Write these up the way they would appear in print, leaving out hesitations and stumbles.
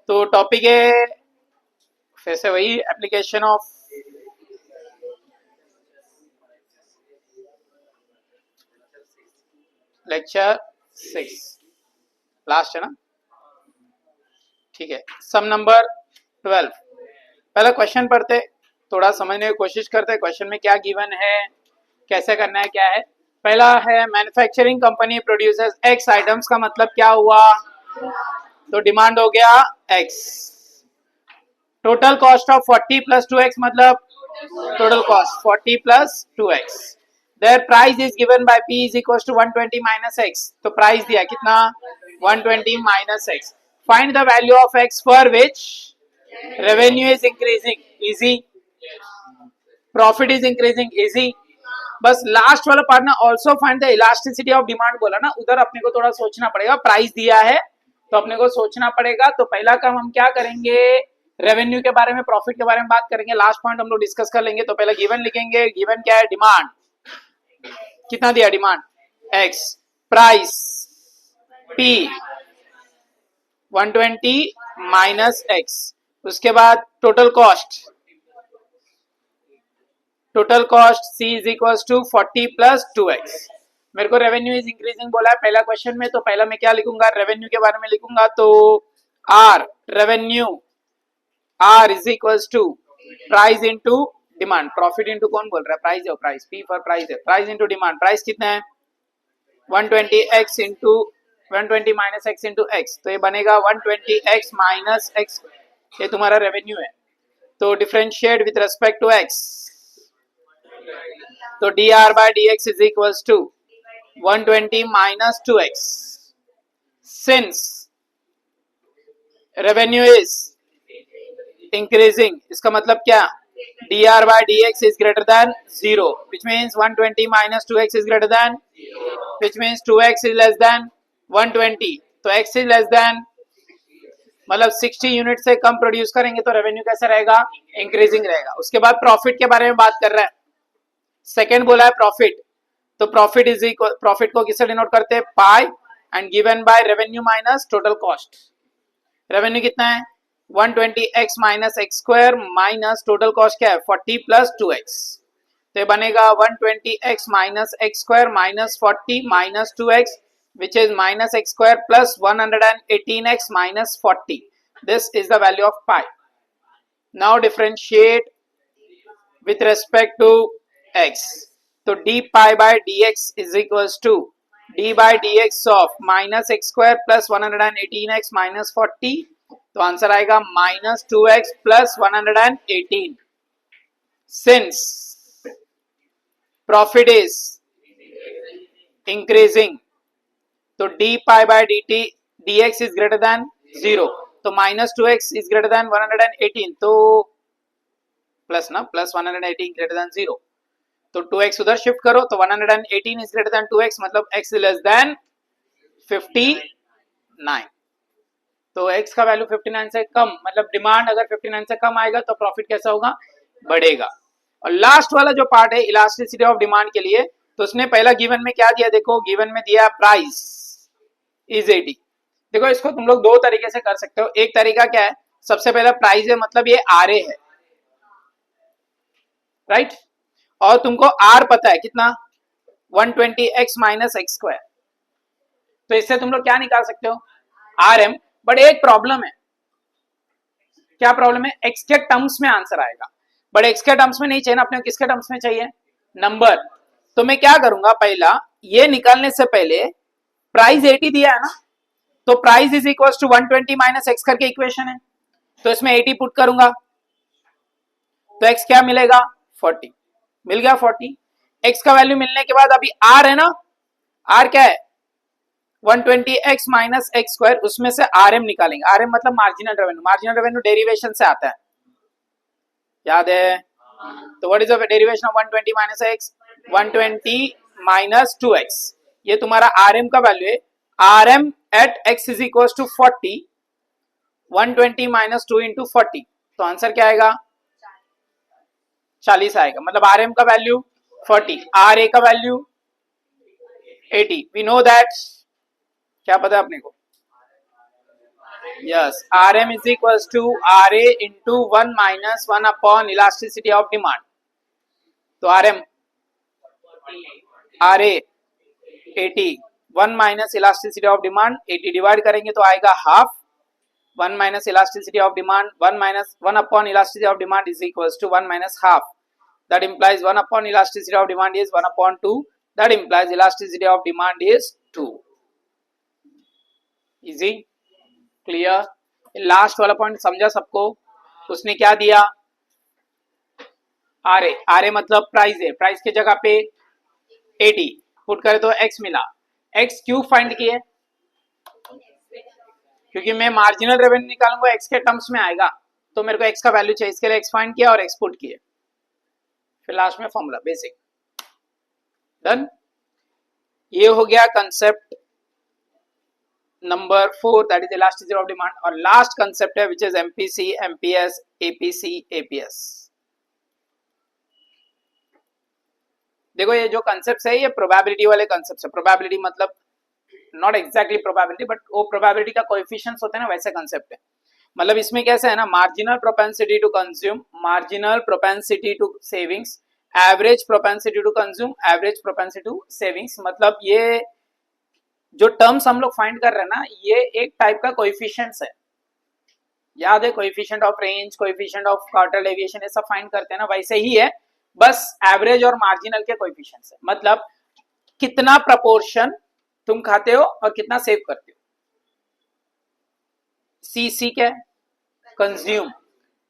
तो टॉपिक है फिर से वही एप्लीकेशन ऑफ लेक्चर 6 लास्ट है ना। ठीक है, सम नंबर 12। पहला क्वेश्चन पढ़ते, थोड़ा समझने की कोशिश करते क्वेश्चन में क्या गिवन है, कैसे करना है, क्या है। पहला है manufacturing company producers x items, का मतलब क्या हुआ, तो डिमांड हो गया x. Total cost of 40 plus 2x, मतलब total cost 40 plus 2x। Their price is given by p is equal to 120 minus x, तो प्राइस दिया कितना 120 minus x। Find the value of x for which revenue is increasing, easy. Profit is increasing, easy. बस last वाला part ना, also find the elasticity of demand बोला ना, उधर अपने को थोड़ा सोचना पड़ेगा। प्राइस दिया है तो अपने को सोचना पड़ेगा। तो पहला काम हम क्या करेंगे, रेवेन्यू के बारे में, प्रॉफिट के बारे में बात करेंगे। लास्ट पॉइंट हम लोग डिस्कस कर लेंगे। तो पहले गिवन लिखेंगे। गिवन क्या है, डिमांड कितना दिया, demand x, price p 120 minus x, उसके बाद total cost c is equal to 40 plus 2x। मेरे को रेवेन्यू इज इंक्रीजिंग बोला है पहला क्वेश्चन में, तो पहला मैं क्या लिखूंगा, रेवेन्यू के बारे में लिखूंगा। तो r revenue r is equal to price into demand. Profit into कौन बोल रहा है, प्राइस है, प्राइस p फॉर प्राइस है, प्राइस इंटू डिमांड। प्राइस कितना है 120x into 120 minus x into x, तो ये बनेगा 120x माइनस x, ये तुम्हारा रेवेन्यू है। तो differentiate with respect to x, तो dr by dx is equals to 120 minus 2x। Since revenue is increasing, इसका मतलब क्या, dr by dx is greater than 0, which means 120 minus 2x is greater than, which means 2x is less than 120। तो x is less than, मतलब 60 unit से कम produce करेंगे तो revenue कैसा रहेगा, इंक्रीजिंग रहेगा। उसके बाद प्रॉफिट के बारे में बात कर रहा है। सेकेंड बोला है प्रॉफिट, तो प्रॉफिट इज इक्वल, प्रॉफिट को किससे डिनोट करते हैं, pi, and given by revenue minus total cost. Revenue कितना है 120x minus x square minus total cost क्या है 40 प्लस 2x, तो ये बनेगा 120x minus x square minus 40 minus 2x, which is minus x square plus 118x minus 40. This is the value of pi. Now differentiate with respect to x. So d pi by dx is equals to d by dx of minus x square plus 118x minus 40. तो answer आएगा minus 2x plus 118. Since profit is increasing, तो d pi by dt dx is greater than 0, तो minus 2x is greater than 118, तो plus ना, plus 118 greater than 0, तो 2x उधर shift करो, तो 118 is greater than 2x, मतलब x is less than 59। तो x का वैल्यू 59 से कम, मतलब डिमांड अगर 59 से कम आएगा तो प्रॉफिट कैसा होगा, बढ़ेगा। और लास्ट वाला जो पार्ट है इलास्टिसिटी ऑफ डिमांड के लिए, तो उसने पहला गिवन में क्या दिया, देखो गिवन में दिया प्राइस इज 80। देखो इसको तुम लोग दो तरीके से कर सकते हो। एक तरीका क्या है, सबसे पहला प्राइस है, मतलब ये RA है, राइट, और तुमको R पता है कितना 120x माइनस एक्स स्क्वायर, तो इससे तुम लोग क्या निकाल सकते हो RM। बट एक प्रॉब्लम है, क्या प्रॉब्लम है, x के टर्म्स में आंसर आएगा, बट x के टर्म्स में नहीं चाहिए ना अपने को, किसके टर्म्स में चाहिए, नंबर। तो मैं क्या करूंगा, पहला ये निकालने से पहले प्राइस 80 दिया है ना, तो price is equal to 120 minus x करके इक्वेशन है, तो इसमें 80 पुट करूंगा, तो x क्या मिलेगा 40, मिल गया 40। x का वैल्यू मिलने के बाद अभी r है ना, r क्या है 120x माइनस एक्स स्क्वायर, उसमें से RM निकालेंगे। RM मतलब marginal revenue, marginal revenue derivation से आता है, याद है। तो what is the derivation of 120 minus x, 120 minus 2x, ये तुम्हारा RM का वैल्यू है। RM at x is equal to 40, 120 minus 2 into 40, तो आंसर क्या आएगा 40 आएगा, मतलब RM का वैल्यू 40, RA का वैल्यू 80। वी नो दैट, क्या पता है अपने को, Yes, RM is equals to RA into 1 minus 1 upon elasticity of demand. तो RM RA 80, 1 minus elasticity of demand 80 divide करेंगे तो आएगा half. 1 minus elasticity of demand, 1 minus 1 upon elasticity of demand is equals to 1 minus half. That implies 1 upon elasticity of demand is 1 upon 2. That implies elasticity of demand is 2. Easy, clear. Last वाला point समझा सबको. उसने क्या दिया? R A मतलब price है. Price की जगह पे 80 पुट करे तो एक्स मिला. एक्स क्यों फाइंड किए? क्योंकि मैं मार्जिनल रेवेन्यू निकालूंगा एक्स के टर्म्स में आएगा, तो मेरे को एक्स का वैल्यू चाहिए. इसके लिए एक्स फाइंड किया और एक्स पुट किए. फिर लास्ट में फॉर्मूला बेसिक डन. ये हो गया concept number 4, that is elasticity of demand. और लास्ट कंसेप्ट है which is MPC, MPS, APC, APS. देखो ये जो कंसेप्ट है ये प्रोबेबिलिटी वाले कंसेप्ट है. प्रोबेबिलिटी मतलब नॉट एग्जैक्टली प्रोबेबिलिटी, बट वो प्रोबेबिलिटी का कोएफिशिएंट्स होते हैं ना, वैसे कंसेप्ट है. मतलब इसमें कैसा है ना, marginal propensity to consume, marginal propensity to savings, average propensity to consume, average propensity to savings. मतलब ये जो टर्म्स हम लोग फाइंड कर रहे हैं ना, ये एक टाइप का कोएफिशिएंट्स है. याद है coefficient of range, coefficient of quarter deviation, ये सब फाइंड करते हैं ना, वैसे ही है. बस एवरेज और मार्जिनल के कोएफिशिएंट्स है. मतलब कितना प्रपोर्शन तुम खाते हो और कितना सेव करते हो. सी क्या है? कंज्यूम.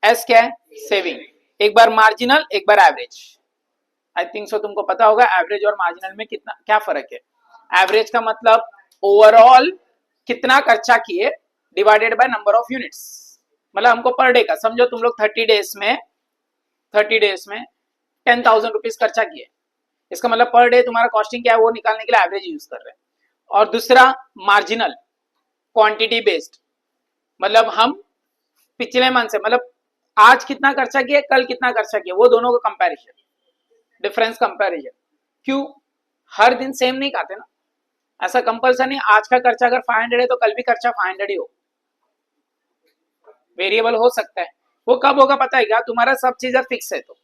एस क्या है? सेविंग. एक बार मार्जिनल, एक बार एवरेज. आई थिंक सो तुमको पता होगा एवरेज और मार्जिनल में कितना क्या फर्क है. एवरेज का मतलब ओवरऑल कितना खर्चा किए divided by number of units. मतलब हमको पर डे का समझो, तुम लोग 30 डेज में 10,000 रुपीज खर्चा किए. इसका मतलब पर डे तुम्हारा कॉस्टिंग क्या है वो निकालने के लिए एवरेज यूज कर रहे हैं. और दूसरा मार्जिनल, क्वांटिटी बेस्ड. मतलब हम पिछले मंथ से, मतलब आज कितना खर्चा किया, कल कितना खर्चा किया, वो दोनों का कंपैरिजन, डिफरेंस कंपैरिजन. क्यों? हर दिन सेम नहीं खाते ना. ऐसा कंपल्सन नहीं आज का खर्चा अगर 500 है तो कल भी खर्चा 500 ही हो. वेरिएबल हो सकता है. वो कब होगा पता है क्या? तुम्हारा सब चीज फिक्स है तो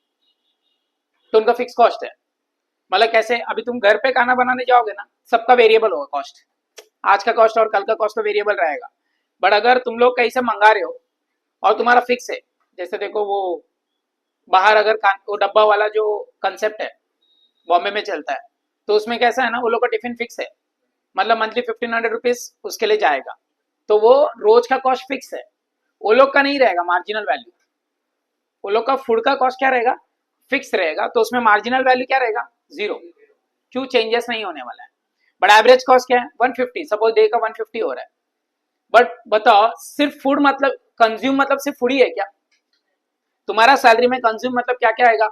उनका फिक्स कॉस्ट है. मतलब कैसे? अभी तुम घर पे खाना बनाने जाओगे ना, सबका वेरिएबल होगा कॉस्ट. आज का कॉस्ट और कल का कॉस्ट तो वेरिएबल रहेगा. बट अगर तुम लोग कहीं से मंगा रहे हो और तुम्हारा फिक्स है, जैसे देखो वो बाहर अगर वो डब्बा वाला जो कंसेप्ट है बॉम्बे में चलता है, तो उसमें कैसा है ना, वो लोग का टिफिन फिक्स है. मतलब मंथली 1500 रुपीज उसके लिए जाएगा, तो वो रोज का कॉस्ट फिक्स है. वो लोग का नहीं रहेगा मार्जिनल वैल्यू. वो लोग का फूड का कॉस्ट क्या रहेगा? फिक्स रहेगा. तो उसमें मार्जिनल वैल्यू क्या रहेगा? 0. क्यों? चेंजेस नहीं होने वाला है. बट एवरेज कॉस्ट क्या है? 150. सपोज डे का 150 हो रहा है. बट बताओ सिर्फ फूड मतलब कंज्यूम मतलब सिर्फ फूड ही है क्या? तुम्हारा सैलरी में कंज्यूम मतलब क्या क्या आएगा?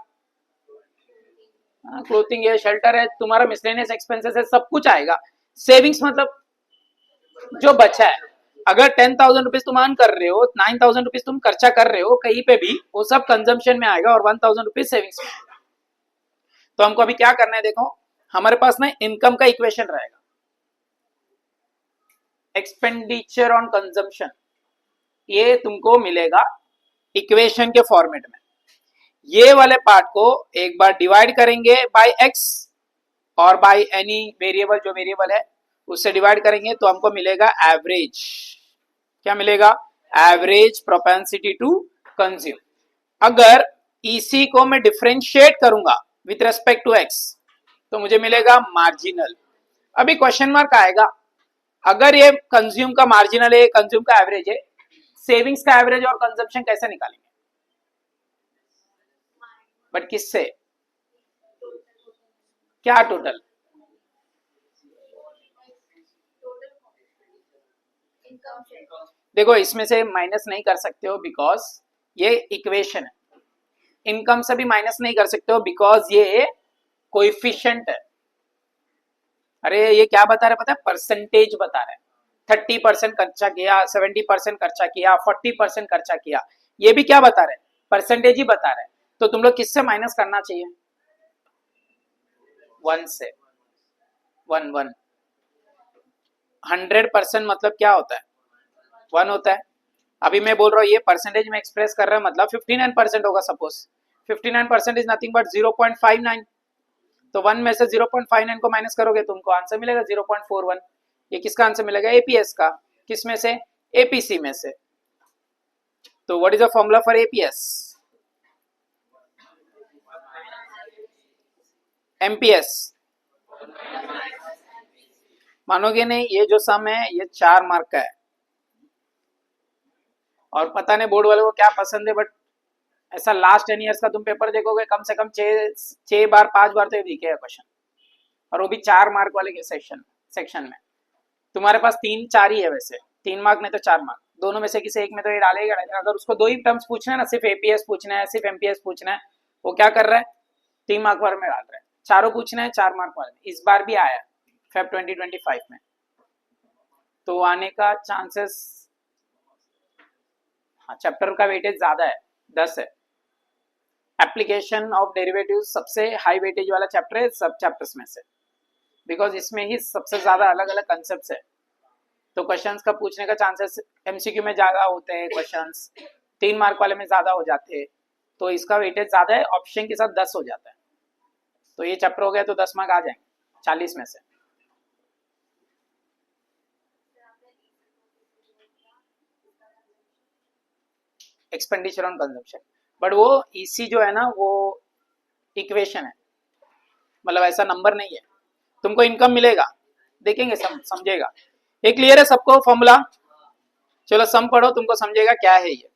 क्लोथिंग है, शेल्टर है, तुम्हारा मिसलेनियस एक्सपेंसेस है, सब कुछ आएगा. सेविंग्स मतलब जो बचा है. अगर 10,000 रुपीज तुम अर्न कर रहे हो, 9,000 रुपीज तुम खर्चा कर रहे हो कहीं पे भी, वो सब कंजम्पशन में आएगा और 1,000 रुपीज सेविंग्स में. तो हमको अभी क्या करना है, देखो हमारे पास ना इनकम का इक्वेशन रहेगा, एक्सपेंडिचर ऑन कंजम्पशन. ये तुमको मिलेगा इक्वेशन के फॉर्मेट में. ये वाले पार्ट को एक बार डिवाइड करेंगे बाय एक्स और बाय एनी वेरिएबल, जो वेरिएबल है उससे डिवाइड करेंगे तो हमको मिलेगा एवरेज. क्या मिलेगा? Average propensity to consume. अगर इसी को मैं डिफरेंशिएट करूंगा विथ रेस्पेक्ट टू एक्स तो मुझे मिलेगा मार्जिनल. अभी क्वेश्चन मार्क आएगा, अगर ये कंज्यूम का मार्जिनल है, कंज्यूम का एवरेज है, सेविंग्स का एवरेज और कंजम्पशन कैसे निकालेंगे? बट किससे? क्या टोटल? देखो इसमें से माइनस नहीं कर सकते हो बिकॉज ये इक्वेशन है. इनकम से भी माइनस नहीं कर सकते हो बिकॉज ये कोएफिशिएंट है. अरे ये क्या बता रहा है पता है? परसेंटेज बता रहा है. 30% खर्चा किया, 70% खर्चा किया, 40% खर्चा किया, ये भी क्या बता रहे हैं? परसेंटेज ही बता रहे हैं. तो तुम लोग किससे माइनस करना चाहिए? 1 से. 1 1 100% मतलब क्या होता है? 1 होता है. अभी मैं बोल रहा हूँ ये परसेंटेज में एक्सप्रेस कर रहा है, मतलब 59% होगा। सपोज 59% इज नथिंग बट 0.59, तो 1 में से 0.59 को माइनस करोगे तुमको आंसर मिलेगा 0.41। ये किसका आंसर मिलेगा? एपीएस का। किस में से? एपीसी में से। तो what is the formula for APS? MPS. मानोगे नहीं, ये जो सम है ये 4 मार्क का है, और पता नहीं बोर्ड वालों को क्या पसंद है, बट ऐसा लास्ट 10 इयर्स का तुम पेपर देखोगे कम से कम 6 बार 5 बार तो ये दिखेगा क्वेश्चन, और वो भी 4 मार्क वाले के सेक्शन में। तुम्हारे पास 3-4 ही है वैसे, 3 मार्क नहीं तो 4 मार्क, दोनों में से किसी एक में तो ये डालेगा। अगर उसको 2 ही टर्म्स पूछना है ना, सिर्फ एपीएस पूछना है, सिर्फ एमपीएस पूछना है, वो क्या कर रहा है? 3 मार्क वाले में डाल रहा है। चारों पूछना है 4 मार्क वाले में। इस बार भी आया फेब 2025 में, तो आने का चांसेस, चैप्टर का वेटेज ज्यादा है, 10 है। एप्लीकेशन ऑफ डेरिवेटिव सबसे हाई वेटेज वाला चैप्टर है सब चैप्टर्स में से, बिकॉज इसमें ही सबसे ज्यादा अलग अलग कंसेप्ट है। तो क्वेश्चंस का पूछने का चांसेस एमसीक्यू में ज्यादा होते हैं, क्वेश्चंस 3 मार्क वाले में ज्यादा हो जाते हैं, तो इसका वेटेज ज्यादा है, ऑप्शन के साथ 10 हो जाता है। तो ये चैप्टर हो गया तो 10 मार्क आ जाएंगे 40 में से। एक्सपेंडिचर ऑन कंजम्पशन, बट वो ईसी जो है ना वो इक्वेशन है, मतलब ऐसा नंबर नहीं है। तुमको इनकम मिलेगा, देखेंगे समझेगा। ये क्लियर है सबको फॉर्मूला? चलो सम पढ़ो, तुमको समझेगा क्या है ये।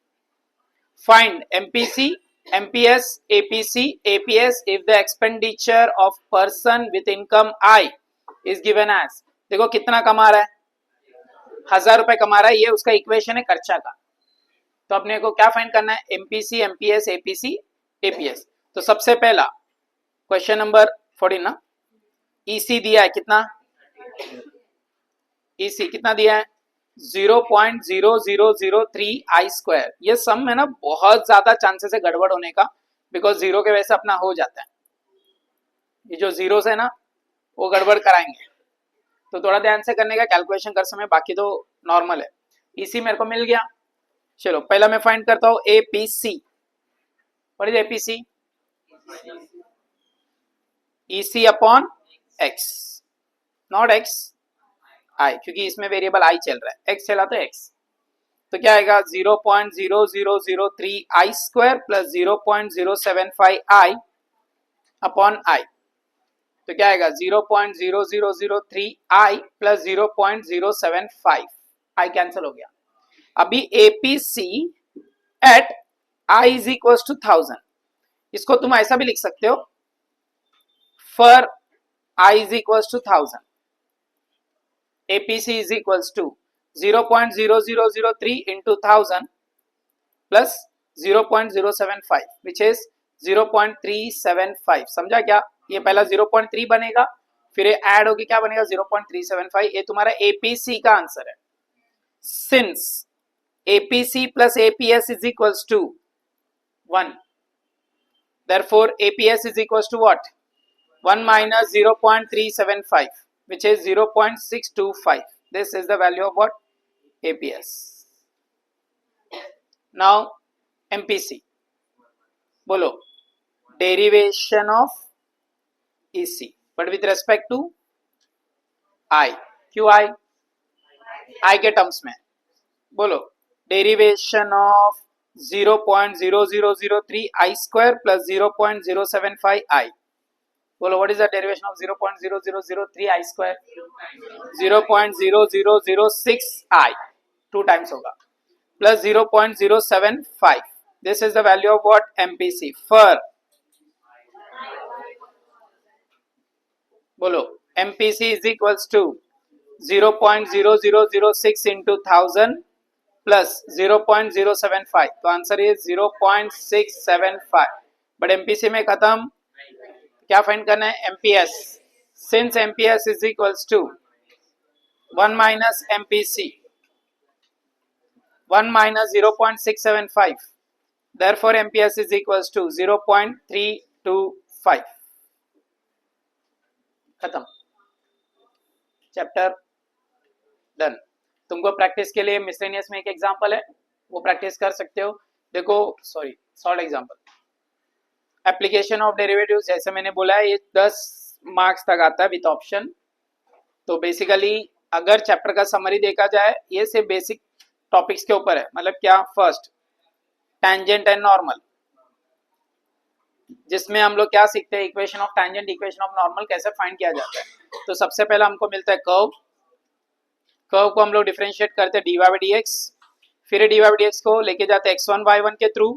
Find MPC, MPS, APC, APS if the expenditure of person with income I is given as. देखो कितना कमा रहा है, 1000 रुपए कमा रहा है, ये उसका इक्वेशन है खर्चा का। तो अपने को क्या फाइंड करना है? MPC, MPS, APC, APS. तो सबसे पहला क्वेश्चन नंबर 14 ना, ईसी दिया है कितना? ईसी कितना दिया है? 0.0003 आई स्क्वायर। ये सम है ना, बहुत ज्यादा चांसेस है गड़बड़ होने का, बिकॉज जीरो के वजह से अपना हो जाता है। ये जो जीरो है ना वो गड़बड़ कराएंगे, तो थोड़ा ध्यान से करने का कैलकुलेशन कर समय, बाकी तो नॉर्मल है। ईसी मेरे को मिल गया। चलो पहला मैं फाइंड करता हूं APC. What is APC? EC upon x, not x i, क्योंकि इसमें वेरिएबल आई चल रहा है, एक्स चला तो एक्स। तो क्या आएगा? 0.0003 i square plus 0.075 i upon i. तो क्या आएगा? 0.0003 आई प्लस 0.075 आई कैंसिल हो गया। अभी APC at I is equal to 1000, इसको तुम ऐसा भी लिख सकते हो, for I is equal to 1000, APC is equal to 0.0003 into 1000 plus 0.075 which is 0.375। समझा क्या? ये पहला 0.3 बनेगा, फिर ये ऐड होगी क्या बनेगा? 0.375। ये तुम्हारा एपीसी का आंसर है। Since APC plus APS is equals to 1, therefore APS is equals to what? 1 minus 0.375 which is 0.625. This is the value of what? APS. Now MPC, बोलो derivation of EC but with respect to I। क्यों I के terms में बोलो derivation of 0.0003 I square plus 0.075 I। बोलो what is the derivation of 0.0003 I square? 0.0006 I, 2 times होगा, plus 0.075। This is the value of what? MPC for, बोलो MPC is equals to 0.0006 into 1000 plus 0.075। तो answer ये 0.675। But MPC में खत्म, क्या find करना है? MPS. Since MPS is equals to 1 minus MPC, 1 minus 0.675, therefore MPS is equals to 0.325। खत्म, chapter done. तुमको प्रैक्टिस के लिए मिसलेनियस में एक एग्जांपल है, वो प्रैक्टिस कर सकते हो। देखो sorry solve example application of derivatives, जैसे मैंने बोला है ये 10 मार्क्स तक आता है विद ऑप्शन। तो बेसिकली अगर चैप्टर का समरी देखा जाए ये सिर्फ बेसिक टॉपिक्स के ऊपर है। मतलब क्या, फर्स्ट टैंजेंट एंड नॉर्मल, जिसमें हम लोग क्या सीखते हैं, equation of tangent equation of normal कैसे फाइंड किया जाता है। तो सबसे पहला हमको मिलता है कर्व, कर्व को हम लोग डिफरेंशिएट करते हैं dy बाई डी एक्स, फिर dy बाई डी एक्स को लेके जाते हैं x1 y1 के थ्रू,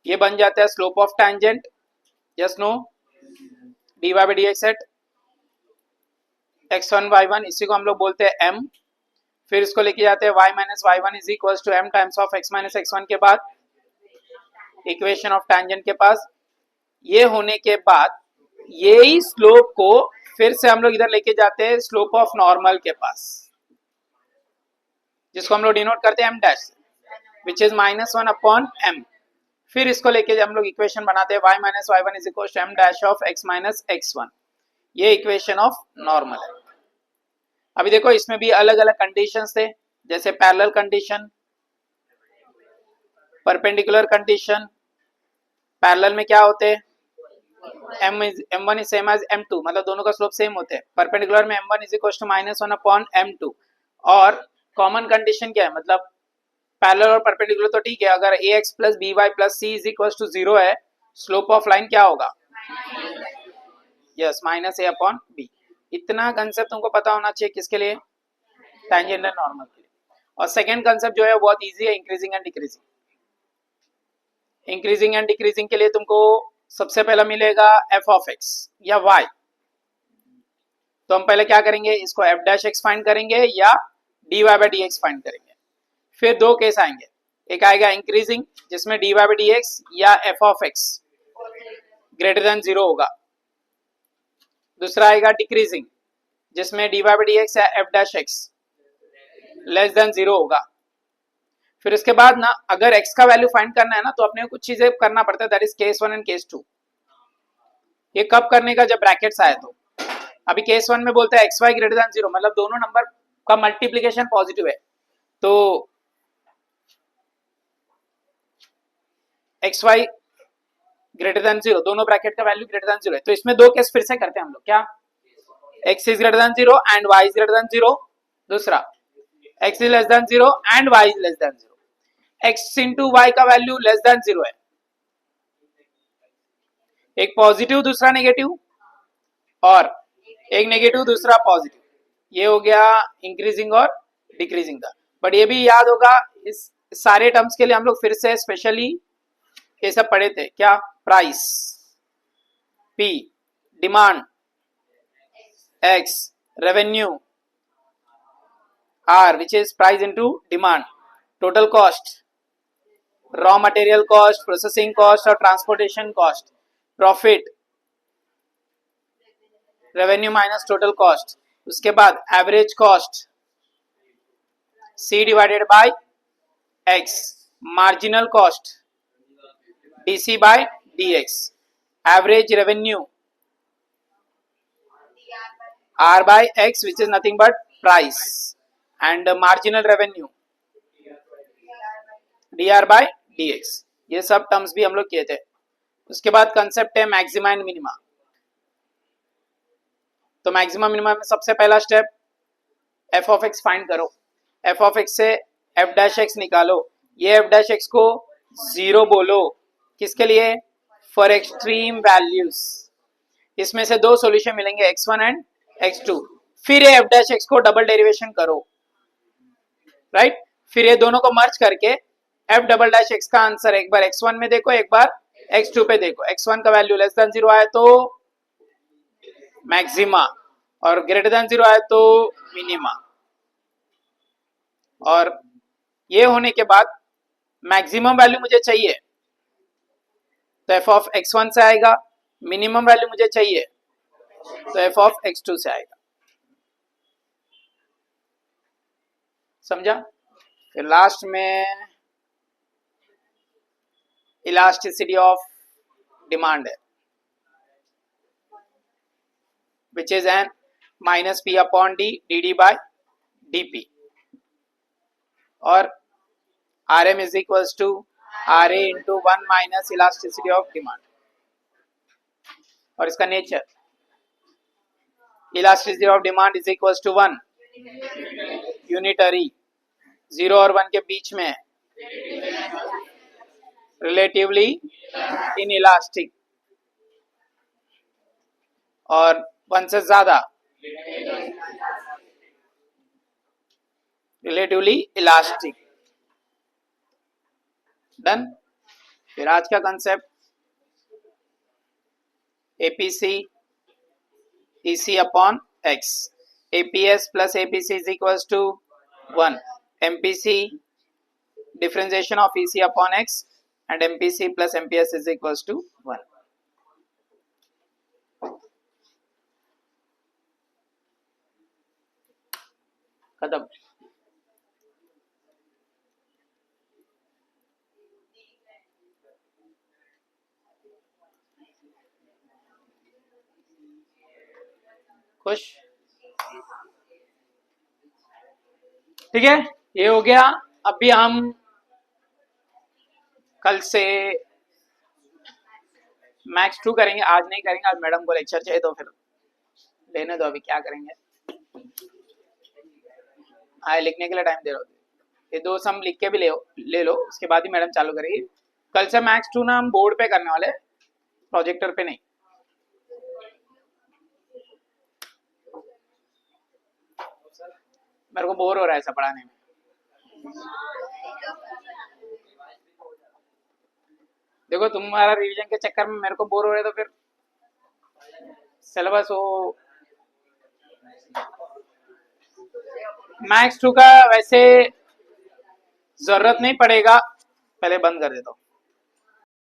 ये बन जाता है slope of tangent, yes no, dy by d x at x1 y1, इसी को हम लोग बोलते हैं m, फिर इसको लेके जाते हैं y minus y1 is equal to m times of x minus x1 के बाद इक्वेशन ऑफ टैंजेंट के पास। ये होने के बाद यही स्लोप को फिर से हम लोग इधर लेके जाते हैं स्लोप ऑफ नॉर्मल के पास, जिसको हम लोग डिनोट करते हैं m dash, which is -1 upon m। फिर इसको लेके हम लोग इक्वेशन बनाते हैं y minus y1 is equal to m dash of x minus x1। ये इक्वेशन ऑफ नॉर्मल है। अभी देखो इसमें भी अलग अलग कंडीशंस थे, जैसे parallel condition, perpendicular condition. Parallel में क्या होते हैं, m1 is same as m2, मतलब दोनों का स्लोप सेम होते हैं। परपेंडिकुलर में m1 is equal to -1 upon m2। और कॉमन कंडीशन क्या है, मतलब पैरेलल और परपेंडिकुलर तो ठीक है, अगर ax plus by plus c is equal to 0 है, स्लोप ऑफ लाइन क्या होगा, yes minus a upon b। इतना कंसेप्ट तुमको पता होना चाहिए, किसके लिए, टैंजेंट एंड नॉर्मल के लिए। और सेकंड कंसेप्ट जो है बहुत इजी है, increasing and decreasing. Increasing and decreasing के लिए तुमको सबसे पहला मिलेगा f ऑफ x या y। तो हम पहले क्या करेंगे, इसको f डैश x फाइंड करेंगे या dy by d x find करेंगे। फिर दो केस आएंगे, एक आएगा इंक्रीजिंग जिसमें dy बाई डी एक्स या f of x greater than 0 होगा। दूसरा आएगा डिक्रीजिंग जिसमें dy बाई डी एक्स या f dash x less than 0 होगा। फिर उसके बाद ना अगर x का वैल्यू फाइंड करना है ना, तो अपने को कुछ चीजें करना पड़ता है, that is case 1 and case 2। ये कब करने का, जब ब्रैकेट्स आए तो। अभी केस 1 में बोलता है xy ग्रेटर देन 0, मतलब दोनों नंबर का मल्टीप्लीकेशन पॉजिटिव है, तो xy ग्रेटर देन 0, दोनों ब्रैकेट का वैल्यू ग्रेटर देन 0 है। तो इसमें दो केस फिर से करते हैं हम लोग, क्या, x is greater than 0 and y is greater than 0। दूसरा x is less than 0 and y is less than 0। x into y का वैल्यू लेस देन 0 है, एक पॉजिटिव दूसरा नेगेटिव, और एक नेगेटिव दूसरा पॉजिटिव। ये हो गया इंक्रीजिंग और डिक्रीजिंग का। बट ये भी याद होगा, इस सारे टर्म्स के लिए हम लोग फिर से स्पेशली ये सब पढ़े थे, क्या, price, P demand, X revenue, R which is price into demand, total cost, raw material cost, processing cost और transportation cost, profit, revenue minus total cost. उसके बाद average cost C divided by X, marginal cost DC by DX, average revenue R by X which is nothing but price, and marginal revenue DR by DX। ये सब terms भी हम लोग किए थे। उसके बाद कंसेप्ट है मैक्सिमा एंड मिनिमा। तो मैक्सिमा मिनिमा में सबसे पहला step f of x find करो, f ऑफ x से f डैश x निकालो, ये f डैश x को 0 बोलो, किसके लिए, फॉर एक्सट्रीम वैल्यूज। इसमें से दो सॉल्यूशन मिलेंगे x1 एंड x2। फिर ये f डैश x को डबल डेरिवेशन करो, राइट। फिर ये दोनों को मर्ज करके f डबल डैश x का आंसर एक बार x1 में देखो, एक बार x2 पे देखो। x1 का वैल्यू लेस देन 0 आए तो मैक्सिमा, और ग्रेटर देन 0 आए तो मिनिमा। और ये होने के बाद मैक्सिमम वैल्यू मुझे चाहिए तो f ऑफ x1 से आएगा, मिनिमम वैल्यू मुझे चाहिए तो f ऑफ x2 से आएगा। समझा। फिर लास्ट में इलास्टिसिटी ऑफ डिमांड है, which is an minus p upon d dd by dp। और RM is equals to RA into 1 minus elasticity of demand. और इसका nature, elasticity of demand is equals to 1, unitary, 0 और 1 के बीच में, relatively inelastic, और 1 से ज्यादा रिलेटिवली इलास्टिक। डन। फिर आज का concept APC EC upon X, APS plus APC is equals to 1, MPC differentiation of EC upon X and MPC plus MPS is equals to 1. खत्म। खुश? ठीक है, ये हो गया। अभी हम कल से मैक्स 2 करेंगे, आज नहीं करेंगे, आज मैडम को लेक्चर चाहिए तो फिर लेने दो, अभी क्या करेंगे। हाँ, लिखने के लिए टाइम दे रहा हूँ, ये 2 सम लिख के भी ले लो, उसके बाद ही मैडम चालू करेगी। कल से मैक्स 2 ना हम बोर्ड पे करने वाले, प्रोजेक्टर पे नहीं। मेरे को बोर हो रहा है ऐसा पढ़ाने में। देखो, तुम्हारा रिवीजन के चक्कर में मेरे को बोर हो रहे तो फिर सिलेबस हो। मैक्स 2 का वैसे जरूरत नहीं पड़ेगा, पहले बंद कर देता हूँ।